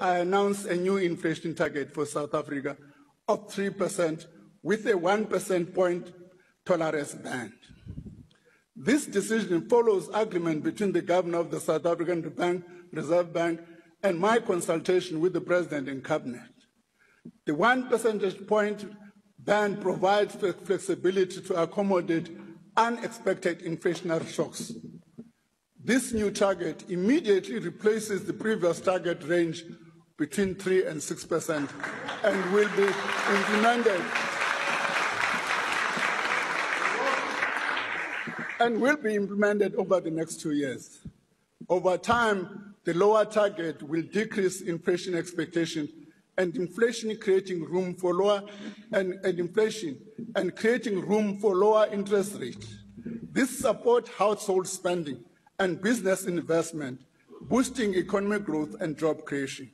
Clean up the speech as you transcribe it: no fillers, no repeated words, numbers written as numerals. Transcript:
I announced a new inflation target for South Africa of 3% with a 1 percentage point tolerance band. This decision follows agreement between the Governor of the South African Reserve Bank and my consultation with the President and Cabinet. The 1 percentage point band provides flexibility to accommodate unexpected inflationary shocks. This new target immediately replaces the previous target range between 3% and 6% and will be implemented over the next 2 years. Over time, the lower target will decrease inflation expectations and inflation creating room for lower interest rates. This supports household spending and business investment, boosting economic growth and job creation.